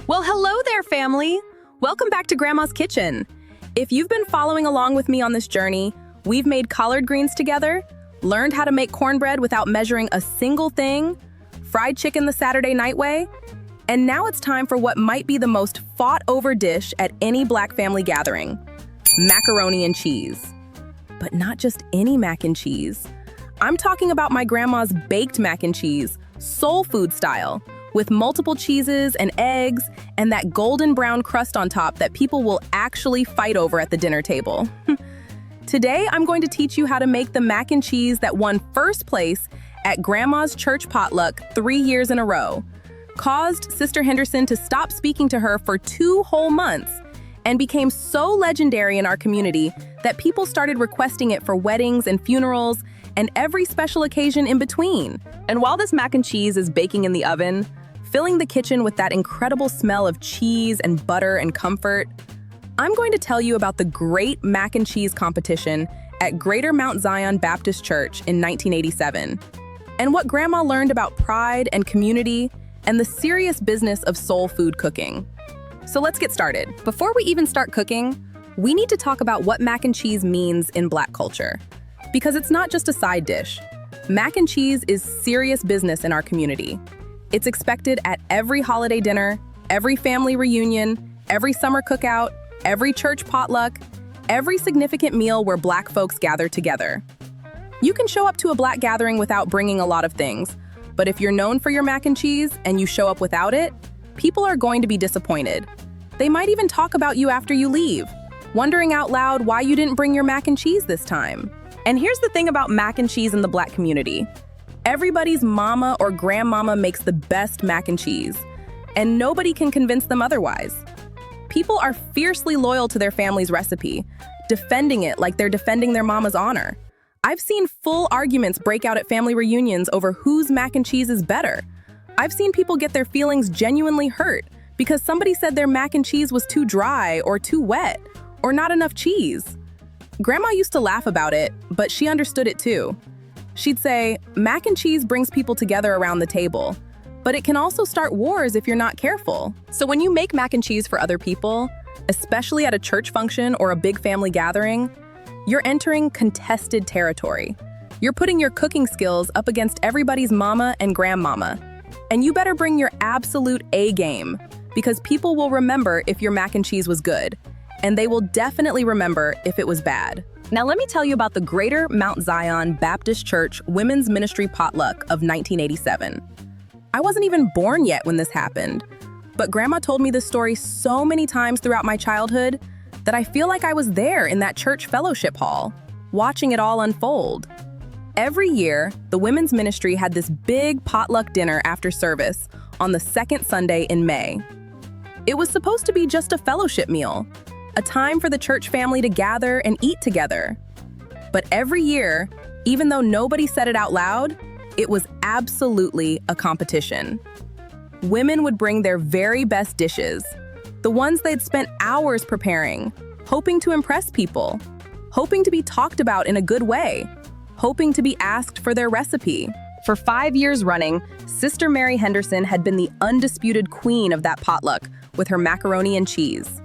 Well, hello there, family. Welcome back to Grandma's Kitchen. If you've been following along with me on this journey, we've made collard greens together, learned how to make cornbread without measuring a single thing, fried chicken the Saturday night way, and now it's time for what might be the most fought-over dish at any Black family gathering, macaroni and cheese. But not just any mac and cheese. I'm talking about my grandma's baked mac and cheese, soul food style, with multiple cheeses and eggs and that golden brown crust on top that people will actually fight over at the dinner table. Today, I'm going to teach you how to make the mac and cheese that won first place at Grandma's church potluck 3 years in a row, caused Sister Henderson to stop speaking to her for 2 whole months, and became so legendary in our community that people started requesting it for weddings and funerals and every special occasion in between. And while this mac and cheese is baking in the oven, filling the kitchen with that incredible smell of cheese and butter and comfort, I'm going to tell you about the Great Mac and Cheese Competition at Greater Mount Zion Baptist Church in 1987, and what Grandma learned about pride and community and the serious business of soul food cooking. So let's get started. Before we even start cooking, we need to talk about what mac and cheese means in Black culture. Because it's not just a side dish. Mac and cheese is serious business in our community. It's expected at every holiday dinner, every family reunion, every summer cookout, every church potluck, every significant meal where Black folks gather together. You can show up to a Black gathering without bringing a lot of things, but if you're known for your mac and cheese and you show up without it, people are going to be disappointed. They might even talk about you after you leave, wondering out loud why you didn't bring your mac and cheese this time. And here's the thing about mac and cheese in the Black community. Everybody's mama or grandmama makes the best mac and cheese, and nobody can convince them otherwise. People are fiercely loyal to their family's recipe, defending it like they're defending their mama's honor. I've seen full arguments break out at family reunions over whose mac and cheese is better. I've seen people get their feelings genuinely hurt because somebody said their mac and cheese was too dry or too wet or not enough cheese. Grandma used to laugh about it, but she understood it too. She'd say, mac and cheese brings people together around the table, but it can also start wars if you're not careful. So when you make mac and cheese for other people, especially at a church function or a big family gathering, you're entering contested territory. You're putting your cooking skills up against everybody's mama and grandmama. And you better bring your absolute A game, because people will remember if your mac and cheese was good, and they will definitely remember if it was bad. Now let me tell you about the Greater Mount Zion Baptist Church Women's Ministry Potluck of 1987. I wasn't even born yet when this happened, but Grandma told me this story so many times throughout my childhood that I feel like I was there in that church fellowship hall, watching it all unfold. Every year, the women's ministry had this big potluck dinner after service on the second Sunday in May. It was supposed to be just a fellowship meal, a time for the church family to gather and eat together. But every year, even though nobody said it out loud, it was absolutely a competition. Women would bring their very best dishes, the ones they'd spent hours preparing, hoping to impress people, hoping to be talked about in a good way, hoping to be asked for their recipe. For 5 years running, Sister Mary Henderson had been the undisputed queen of that potluck with her macaroni and cheese.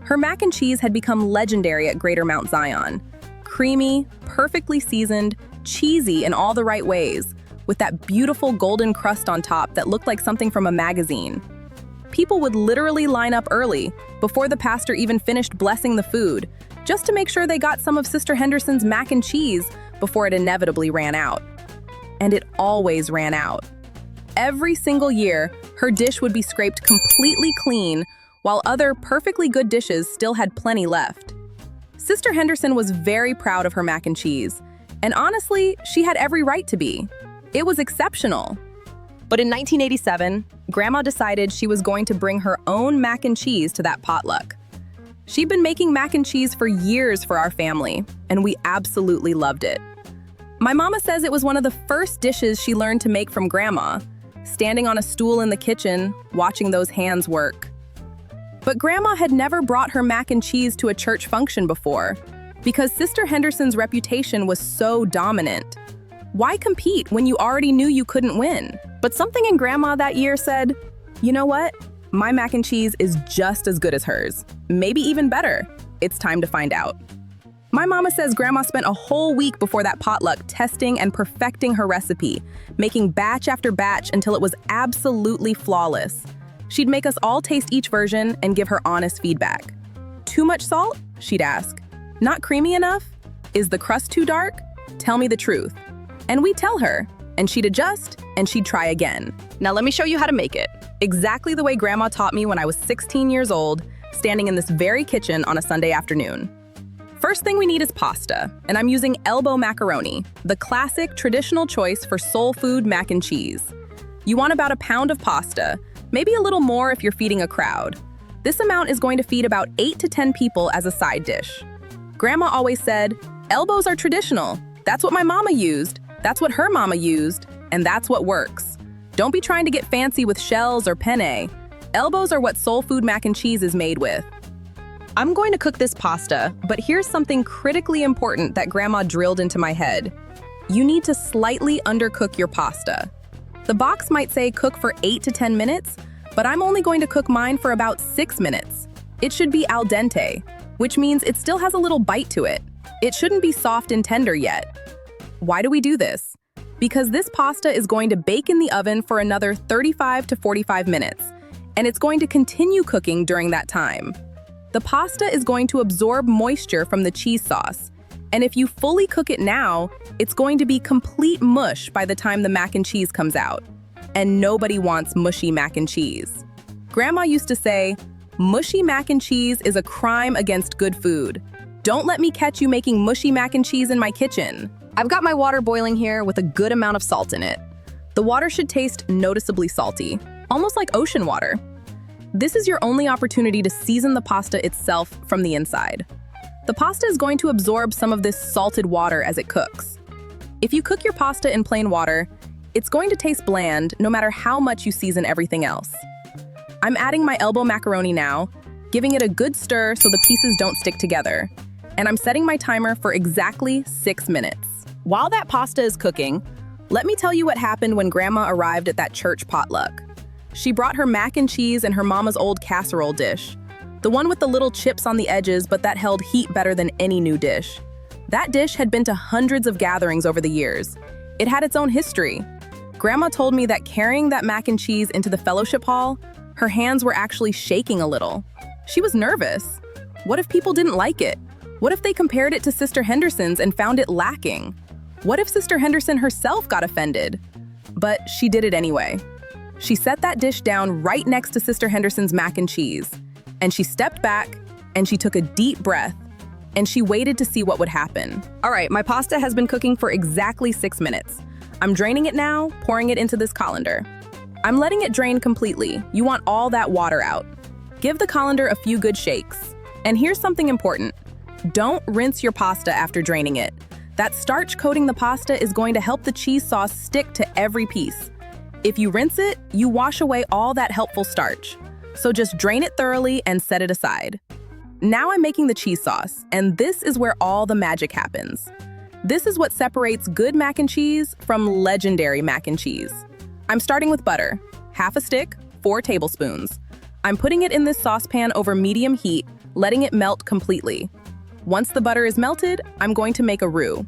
Her mac and cheese had become legendary at Greater Mount Zion. Creamy, perfectly seasoned, cheesy in all the right ways, with that beautiful golden crust on top that looked like something from a magazine. People would literally line up early, before the pastor even finished blessing the food, just to make sure they got some of Sister Henderson's mac and cheese before it inevitably ran out. And it always ran out. Every single year, her dish would be scraped completely clean, while other perfectly good dishes still had plenty left. Sister Henderson was very proud of her mac and cheese, and honestly, she had every right to be. It was exceptional. But in 1987, Grandma decided she was going to bring her own mac and cheese to that potluck. She'd been making mac and cheese for years for our family, and we absolutely loved it. My mama says it was one of the first dishes she learned to make from Grandma, standing on a stool in the kitchen, watching those hands work. But Grandma had never brought her mac and cheese to a church function before, because Sister Henderson's reputation was so dominant. Why compete when you already knew you couldn't win? But something in Grandma that year said, you know what? My mac and cheese is just as good as hers, maybe even better. It's time to find out. My mama says Grandma spent a whole week before that potluck testing and perfecting her recipe, making batch after batch until it was absolutely flawless. She'd make us all taste each version and give her honest feedback. Too much salt? She'd ask. Not creamy enough? Is the crust too dark? Tell me the truth. And we'd tell her, and she'd adjust, and she'd try again. Now let me show you how to make it. Exactly the way Grandma taught me when I was 16 years old, standing in this very kitchen on a Sunday afternoon. First thing we need is pasta, and I'm using elbow macaroni, the classic traditional choice for soul food mac and cheese. You want about a pound of pasta, maybe a little more if you're feeding a crowd. This amount is going to feed about 8 to 10 people as a side dish. Grandma always said, elbows are traditional. That's what my mama used, that's what her mama used, and that's what works. Don't be trying to get fancy with shells or penne. Elbows are what soul food mac and cheese is made with. I'm going to cook this pasta, but here's something critically important that Grandma drilled into my head. You need to slightly undercook your pasta. The box might say cook for 8 to 10 minutes, but I'm only going to cook mine for about 6 minutes. It should be al dente, which means it still has a little bite to it. It shouldn't be soft and tender yet. Why do we do this? Because this pasta is going to bake in the oven for another 35 to 45 minutes, and it's going to continue cooking during that time. The pasta is going to absorb moisture from the cheese sauce, and if you fully cook it now, it's going to be complete mush by the time the mac and cheese comes out. And nobody wants mushy mac and cheese. Grandma used to say, mushy mac and cheese is a crime against good food. Don't let me catch you making mushy mac and cheese in my kitchen. I've got my water boiling here with a good amount of salt in it. The water should taste noticeably salty, almost like ocean water. This is your only opportunity to season the pasta itself from the inside. The pasta is going to absorb some of this salted water as it cooks. If you cook your pasta in plain water, it's going to taste bland no matter how much you season everything else. I'm adding my elbow macaroni now, giving it a good stir so the pieces don't stick together. And I'm setting my timer for exactly 6 minutes. While that pasta is cooking, let me tell you what happened when Grandma arrived at that church potluck. She brought her mac and cheese and her mama's old casserole dish. The one with the little chips on the edges, but that held heat better than any new dish. That dish had been to hundreds of gatherings over the years. It had its own history. Grandma told me that carrying that mac and cheese into the fellowship hall, her hands were actually shaking a little. She was nervous. What if people didn't like it? What if they compared it to Sister Henderson's and found it lacking? What if Sister Henderson herself got offended? But she did it anyway. She set that dish down right next to Sister Henderson's mac and cheese, and she stepped back, and she took a deep breath, and she waited to see what would happen. All right, my pasta has been cooking for exactly 6 minutes. I'm draining it now, pouring it into this colander. I'm letting it drain completely. You want all that water out. Give the colander a few good shakes. And here's something important. Don't rinse your pasta after draining it. That starch coating the pasta is going to help the cheese sauce stick to every piece. If you rinse it, you wash away all that helpful starch. So just drain it thoroughly and set it aside. Now I'm making the cheese sauce, and this is where all the magic happens. This is what separates good mac and cheese from legendary mac and cheese. I'm starting with butter, half a stick, 4 tablespoons. I'm putting it in this saucepan over medium heat, letting it melt completely. Once the butter is melted, I'm going to make a roux.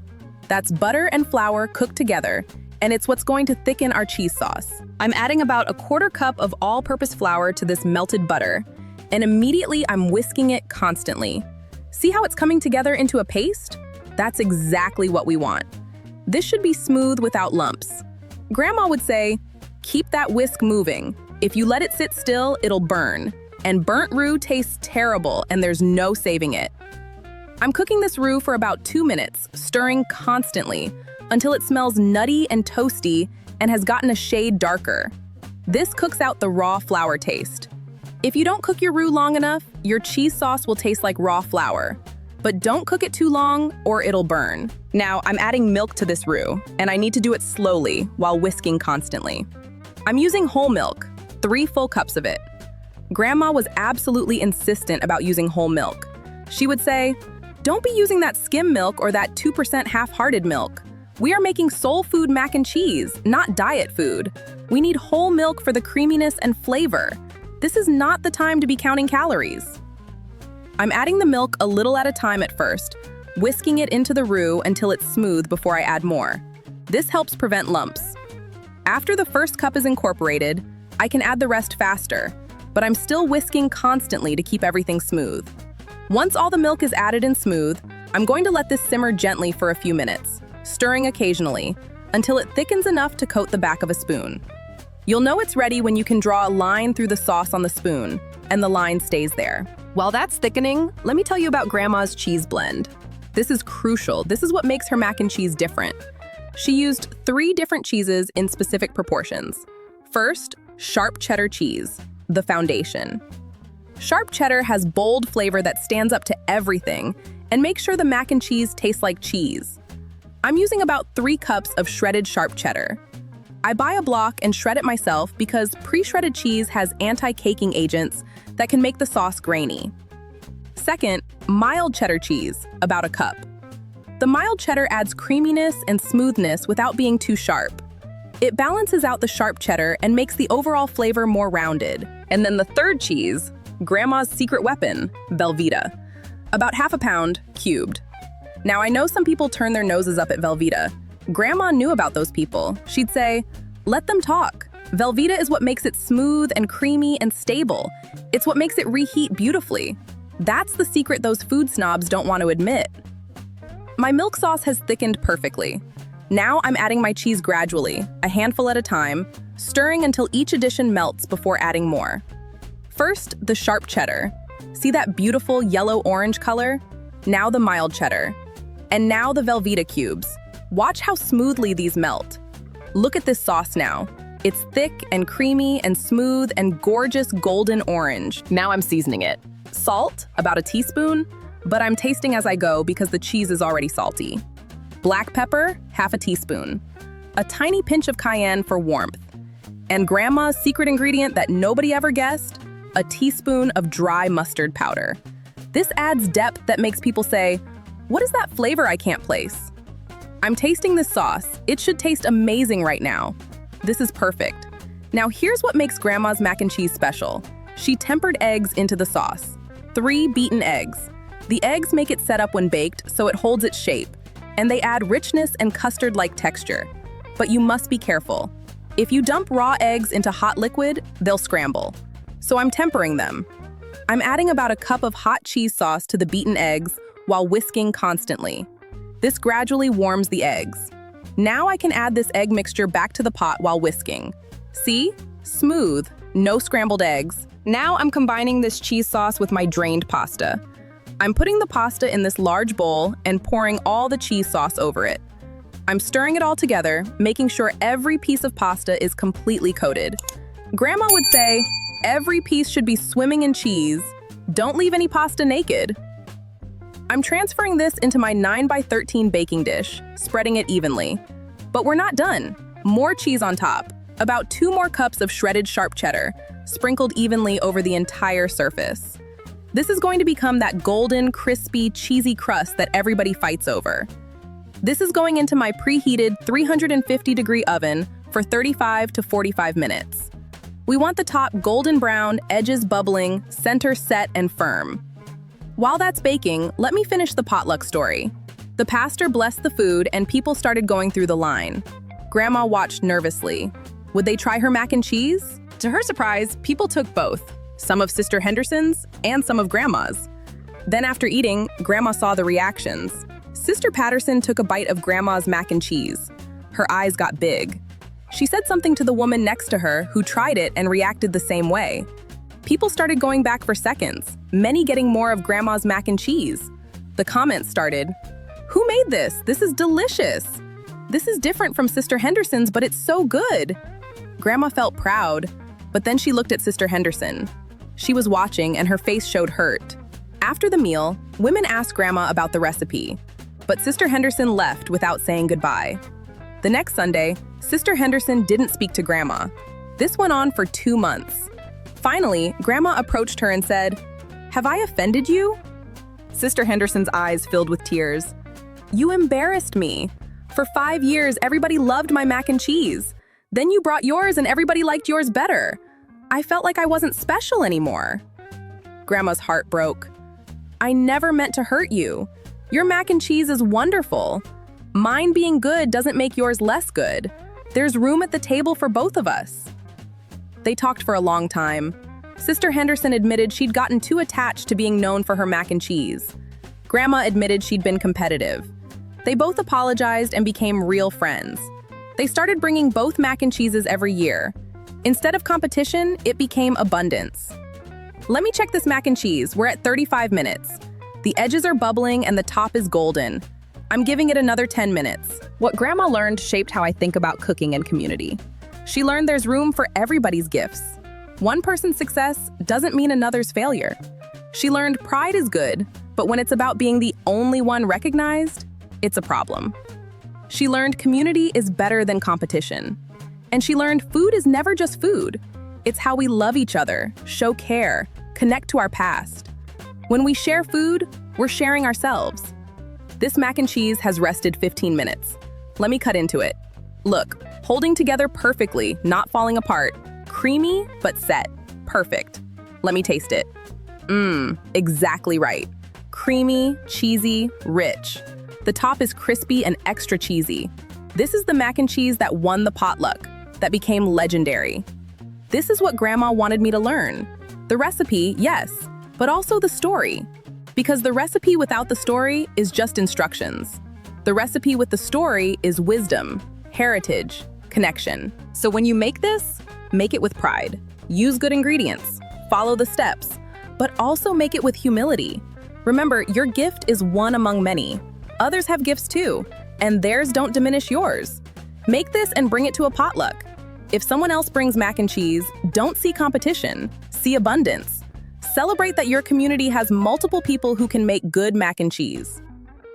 That's butter and flour cooked together, and it's what's going to thicken our cheese sauce. I'm adding about 1/4 cup of all-purpose flour to this melted butter, and immediately I'm whisking it constantly. See how it's coming together into a paste? That's exactly what we want. This should be smooth without lumps. Grandma would say, keep that whisk moving. If you let it sit still, it'll burn. And burnt roux tastes terrible, and there's no saving it. I'm cooking this roux for about 2 minutes, stirring constantly, until it smells nutty and toasty and has gotten a shade darker. This cooks out the raw flour taste. If you don't cook your roux long enough, your cheese sauce will taste like raw flour. But don't cook it too long or it'll burn. Now, I'm adding milk to this roux, and I need to do it slowly while whisking constantly. I'm using whole milk, 3 full cups of it. Grandma was absolutely insistent about using whole milk. She would say, don't be using that skim milk or that 2% half-hearted milk. We are making soul food mac and cheese, not diet food. We need whole milk for the creaminess and flavor. This is not the time to be counting calories. I'm adding the milk a little at a time at first, whisking it into the roux until it's smooth before I add more. This helps prevent lumps. After the first cup is incorporated, I can add the rest faster, but I'm still whisking constantly to keep everything smooth. Once all the milk is added and smooth, I'm going to let this simmer gently for a few minutes, stirring occasionally, until it thickens enough to coat the back of a spoon. You'll know it's ready when you can draw a line through the sauce on the spoon, and the line stays there. While that's thickening, let me tell you about Grandma's cheese blend. This is crucial. This is what makes her mac and cheese different. She used 3 different cheeses in specific proportions. First, sharp cheddar cheese, the foundation. Sharp cheddar has bold flavor that stands up to everything and makes sure the mac and cheese tastes like cheese. I'm using about 3 cups of shredded sharp cheddar. I buy a block and shred it myself because pre-shredded cheese has anti-caking agents that can make the sauce grainy. Second, mild cheddar cheese, about a cup. The mild cheddar adds creaminess and smoothness without being too sharp. It balances out the sharp cheddar and makes the overall flavor more rounded. And then the third cheese, Grandma's secret weapon, Velveeta. About half a pound, cubed. Now I know some people turn their noses up at Velveeta. Grandma knew about those people. She'd say, "Let them talk. Velveeta is what makes it smooth and creamy and stable. It's what makes it reheat beautifully." That's the secret those food snobs don't want to admit. My milk sauce has thickened perfectly. Now I'm adding my cheese gradually, a handful at a time, stirring until each addition melts before adding more. First, the sharp cheddar. See that beautiful yellow-orange color? Now the mild cheddar. And now the Velveeta cubes. Watch how smoothly these melt. Look at this sauce now. It's thick and creamy and smooth and gorgeous golden orange. Now I'm seasoning it. Salt, about a teaspoon, but I'm tasting as I go because the cheese is already salty. Black pepper, half a teaspoon. A tiny pinch of cayenne for warmth. And Grandma's secret ingredient that nobody ever guessed, a teaspoon of dry mustard powder. This adds depth that makes people say, "What is that flavor I can't place?" I'm tasting this sauce. It should taste amazing right now. This is perfect. Now here's what makes Grandma's mac and cheese special. She tempered eggs into the sauce. 3 beaten eggs. The eggs make it set up when baked so it holds its shape, and they add richness and custard-like texture. But you must be careful. If you dump raw eggs into hot liquid, they'll scramble. So I'm tempering them. I'm adding about a cup of hot cheese sauce to the beaten eggs while whisking constantly. This gradually warms the eggs. Now I can add this egg mixture back to the pot while whisking. See? Smooth, no scrambled eggs. Now I'm combining this cheese sauce with my drained pasta. I'm putting the pasta in this large bowl and pouring all the cheese sauce over it. I'm stirring it all together, making sure every piece of pasta is completely coated. Grandma would say, every piece should be swimming in cheese. Don't leave any pasta naked. I'm transferring this into my 9x13 baking dish, spreading it evenly. But we're not done. More cheese on top. About 2 more cups of shredded sharp cheddar, sprinkled evenly over the entire surface. This is going to become that golden, crispy, cheesy crust that everybody fights over. This is going into my preheated 350-degree oven for 35 to 45 minutes. We want the top golden brown, edges bubbling, center set and firm. While that's baking, let me finish the potluck story. The pastor blessed the food and people started going through the line. Grandma watched nervously. Would they try her mac and cheese? To her surprise, people took both, some of Sister Henderson's and some of Grandma's. Then after eating, Grandma saw the reactions. Sister Patterson took a bite of Grandma's mac and cheese. Her eyes got big. She said something to the woman next to her who tried it and reacted the same way. People started going back for seconds, many getting more of Grandma's mac and cheese. The comments started, "Who made this? This is delicious. This is different from Sister Henderson's, but it's so good." Grandma felt proud, but then she looked at Sister Henderson. She was watching and her face showed hurt. After the meal, women asked Grandma about the recipe, but Sister Henderson left without saying goodbye. The next Sunday, Sister Henderson didn't speak to Grandma. This went on for 2 months. Finally, Grandma approached her and said, "Have I offended you?" Sister Henderson's eyes filled with tears. "You embarrassed me. For 5 years, everybody loved my mac and cheese. Then you brought yours and everybody liked yours better. I felt like I wasn't special anymore. Grandma's heart broke. I never meant to hurt you. Your mac and cheese is wonderful. Mine being good doesn't make yours less good. There's room at the table for both of us. They talked for a long time. Sister Henderson admitted she'd gotten too attached to being known for her mac and cheese. Grandma admitted she'd been competitive. They both apologized and became real friends. They started bringing both mac and cheeses every year. Instead of competition, it became abundance. Let me check this mac and cheese. We're at 35 minutes. The edges are bubbling and the top is golden. I'm giving it another 10 minutes. What Grandma learned shaped how I think about cooking and community. She learned there's room for everybody's gifts. One person's success doesn't mean another's failure. She learned pride is good, but when it's about being the only one recognized, it's a problem. She learned community is better than competition. And she learned food is never just food. It's how we love each other, show care, connect to our past. When we share food, we're sharing ourselves. This mac and cheese has rested 15 minutes. Let me cut into it. Look, holding together perfectly, not falling apart. Creamy, but set. Perfect. Let me taste it. Exactly right. Creamy, cheesy, rich. The top is crispy and extra cheesy. This is the mac and cheese that won the potluck, that became legendary. This is what Grandma wanted me to learn. The recipe, yes, but also the story. Because the recipe without the story is just instructions. The recipe with the story is wisdom, heritage, connection. So when you make this, make it with pride. Use good ingredients, follow the steps, but also make it with humility. Remember, your gift is one among many. Others have gifts too, and theirs don't diminish yours. Make this and bring it to a potluck. If someone else brings mac and cheese, don't see competition, see abundance. Celebrate that your community has multiple people who can make good mac and cheese.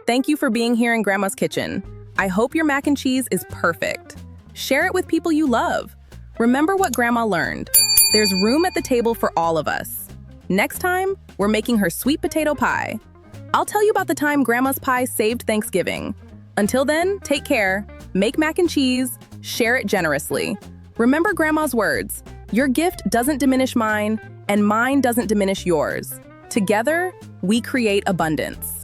Thank you for being here in Grandma's Kitchen. I hope your mac and cheese is perfect. Share it with people you love. Remember what Grandma learned. There's room at the table for all of us. Next time, we're making her sweet potato pie. I'll tell you about the time Grandma's pie saved Thanksgiving. Until then, take care, make mac and cheese, share it generously. Remember Grandma's words, your gift doesn't diminish mine, and mine doesn't diminish yours. Together, we create abundance.